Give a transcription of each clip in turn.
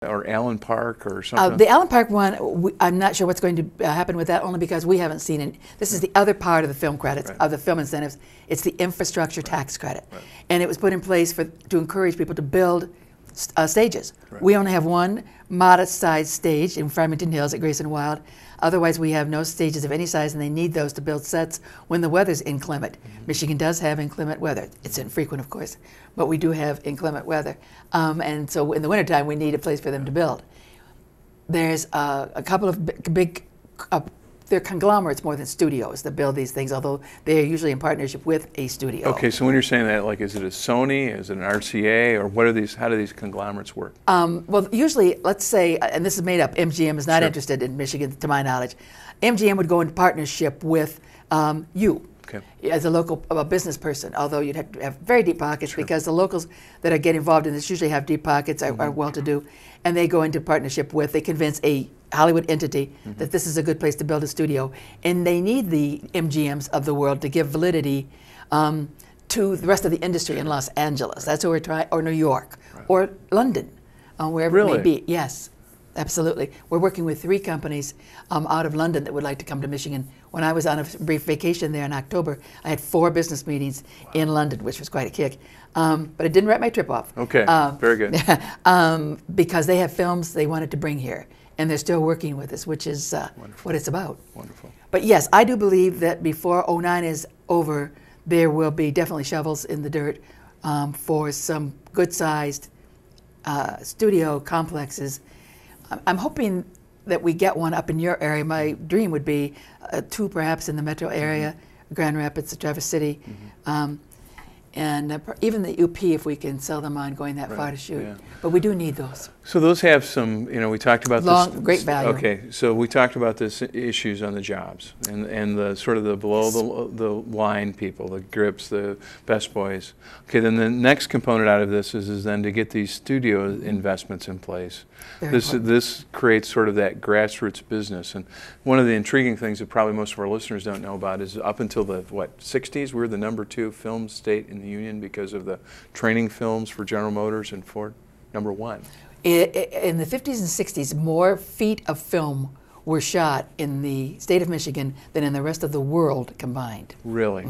or Allen Park or something? The Allen Park one, I'm not sure what's going to happen with that, only because we haven't seen it. This is the other part of the film credits, of the film incentives. It's the infrastructure tax credit. And it was put in place to encourage people to build stages. We only have one modest-sized stage in Farmington Hills at Grace and Wild. Otherwise, we have no stages of any size, and they need those to build sets when the weather's inclement. Michigan does have inclement weather. It's infrequent, of course, but we do have inclement weather. And so in the wintertime, we need a place for them to build. There's a couple of big they're conglomerates more than studios that build these things, although they are usually in partnership with a studio. Okay, so when you're saying that, like, is it a Sony, is it an RCA, or what are these? How do these conglomerates work? Well, usually, let's say, and this is made up. MGM is not interested in Michigan, to my knowledge. MGM would go into partnership with you. As a local business person, although you'd have to have very deep pockets because the locals that get involved in this usually have deep pockets, are well-to-do, and they go into partnership with, they convince a Hollywood entity that this is a good place to build a studio, and they need the MGMs of the world to give validity to the rest of the industry in Los Angeles. That's what we're trying, or New York, or London, wherever it may be. Yes. Absolutely. We're working with 3 companies out of London that would like to come to Michigan. When I was on a brief vacation there in October, I had 4 business meetings in London, which was quite a kick. But it didn't write my trip off. Okay, very good. Because they have films they wanted to bring here, and they're still working with us, which is what it's about. Wonderful. But yes, I do believe that before '09 is over, there will be definitely shovels in the dirt for some good-sized studio complexes. I'm hoping that we get one up in your area. My dream would be 2 perhaps in the metro area, Grand Rapids, Traverse City, and even the UP if we can sell them on going that far to shoot. But we do need those. So those have some, you know, we talked about this. Great value. Okay, so we talked about this issues on the jobs and the sort of the below the line people, the Grips, the Best Boys. Okay, then the next component out of this is then to get these studio investments in place. This creates sort of that grassroots business, and one of the intriguing things that probably most of our listeners don't know about is up until the 60s, we were the #2 film state in the union because of the training films for General Motors and Ford. #1. In the 50s and 60s, more feet of film were shot in the state of Michigan than in the rest of the world combined. Really?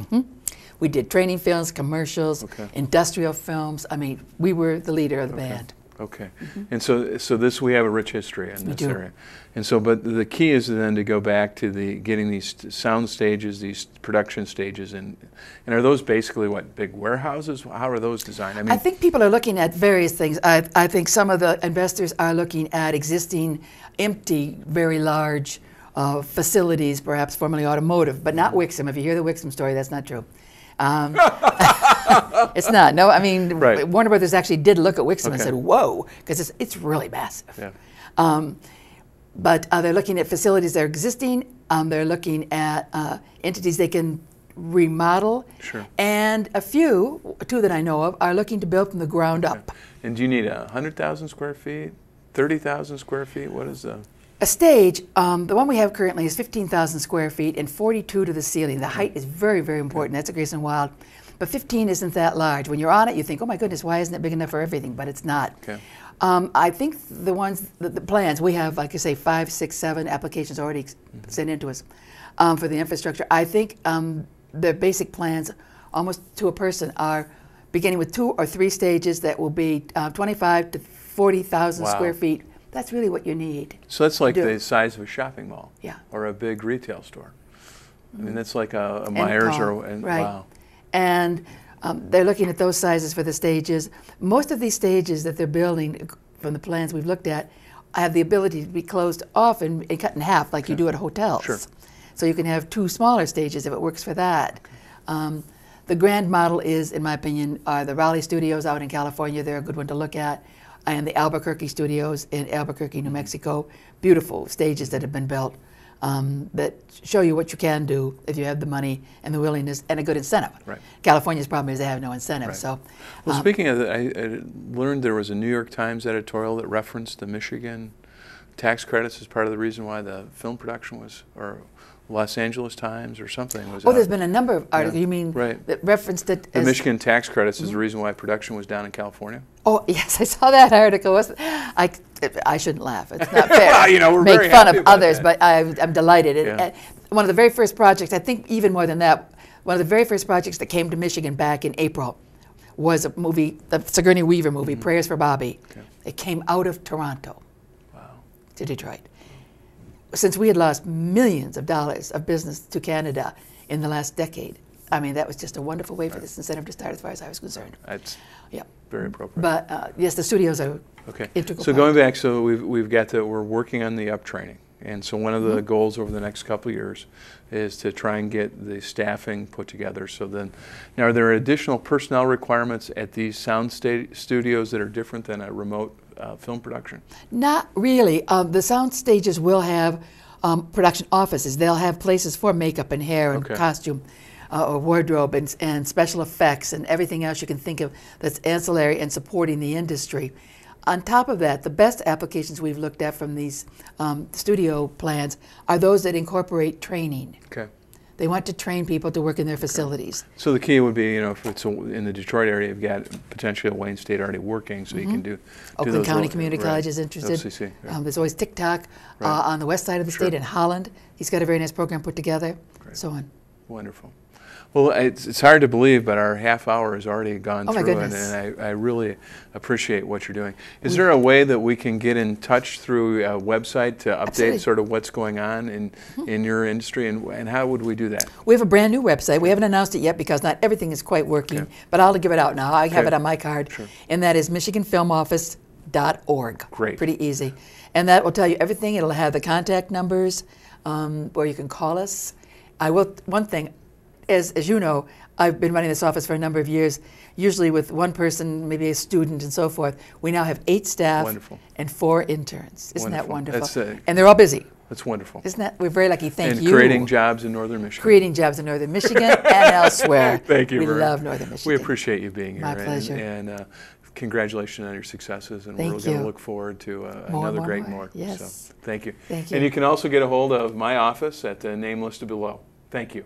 We did training films, commercials, industrial films. I mean, we were the leader of the band. Okay, and so this, we have a rich history in this area, and so, but the key is then to go back to getting these sound stages, these production stages, and are those basically what, big warehouses? How are those designed? I mean, I think people are looking at various things. I think some of the investors are looking at existing, empty, very large facilities, perhaps formerly automotive, but not Wixom. If you hear the Wixom story, that's not true. It's not. No, I mean, Warner Brothers actually did look at Wixom and said, whoa, because it's really massive. But they're looking at facilities that are existing. They're looking at entities they can remodel. And a few, 2 that I know of, are looking to build from the ground up. And do you need 100,000 square feet, 30,000 square feet? What is the... A stage, the one we have currently is 15,000 square feet and 42 to the ceiling. The height is very, very important. That's at Grace and Wild. But 15 isn't that large. When you're on it, you think, oh my goodness, why isn't it big enough for everything? But it's not. I think the plans, we have, like I say, 5, 6, 7 applications already sent in to us for the infrastructure. I think the basic plans, almost to a person, are beginning with 2 or 3 stages that will be 25 to 40,000 square feet. That's really what you need. So that's like the size of a shopping mall, or a big retail store. I mean, that's like a Myers or wow. And they're looking at those sizes for the stages. Most of these stages that they're building, from the plans we've looked at, have the ability to be closed off and cut in half, like you do at hotels. So you can have 2 smaller stages if it works for that. The grand model is, in my opinion, the Raleigh studios out in California. They're a good one to look at. And the Albuquerque studios in Albuquerque, New Mexico. Beautiful stages that have been built that show you what you can do if you have the money and the willingness and a good incentive. California's problem is they have no incentive. So, well, speaking of that, I learned there was a New York Times editorial that referenced the Michigan tax credits as part of the reason why the film production was, or Los Angeles Times or something was. There's been a number of articles. You mean that referenced it? The Michigan tax credits is the reason why production was down in California. Oh yes, I saw that article. I shouldn't laugh. It's not fair. Well, you know, we're Make very fun happy of about others, that. but I'm delighted. Yeah. One of the very first projects, I think even more than that, one of the very first projects that came to Michigan back in April was a movie, the Sigourney Weaver movie, Prayers for Bobby. Okay. It came out of Toronto Wow. to Detroit. Since we had lost millions of dollars of business to Canada in the last decade, I mean, that was just a wonderful way for this incentive to start as far as I was concerned. That's Yeah. very appropriate. But yes, the studios are Okay. integral So part. going back, so we've got we're working on the up training. And so one of the goals over the next couple of years is to try and get the staffing put together. So then, now are there additional personnel requirements at these sound studios that are different than a remote film production? Not really. The sound stages will have production offices. They'll have places for makeup and hair and Okay. costume, or wardrobe and special effects and everything else you can think of that's ancillary and supporting the industry. On top of that, the best applications we've looked at from these studio plans are those that incorporate training. Okay. They want to train people to work in their facilities. So the key would be, you know, if it's in the Detroit area, you've got potentially a Wayne State already working, so you can do Oakland those County roles. Community Right. College is interested. OCC, yeah. There's always TikTok Right. on the west side of the Sure. state in Holland. He's got a very nice program put together. Great. So on. Wonderful. Well, it's hard to believe, but our half hour has already gone Oh, my through, goodness. and I really appreciate what you're doing. Is there a way that we can get in touch through a website to update Absolutely. sort of what's going on in your industry, and how would we do that? We have a brand new website. We haven't announced it yet because not everything is quite working, Okay. but I'll give it out now. I have Okay. it on my card, Sure. and that is michiganfilmoffice.org. Great. Pretty easy. And that will tell you everything. It'll have the contact numbers where you can call us. One thing, as you know, I've been running this office for a number of years, usually with one person, maybe a student and so forth. We now have 8 staff Wonderful. and 4 interns. Isn't that Wonderful. wonderful? That's, and they're all busy. That's wonderful. Isn't that, we're very lucky. Thank and you. creating jobs in northern Michigan. Creating jobs in northern Michigan and elsewhere. Thank you We very love much. northern Michigan. We appreciate you being here. My pleasure. And congratulations on your successes, and Thank we're going you. to look forward to More, another more, great more. more. Yes. So, thank you. Thank you. And you can also get a hold of my office at the name listed below. Thank you.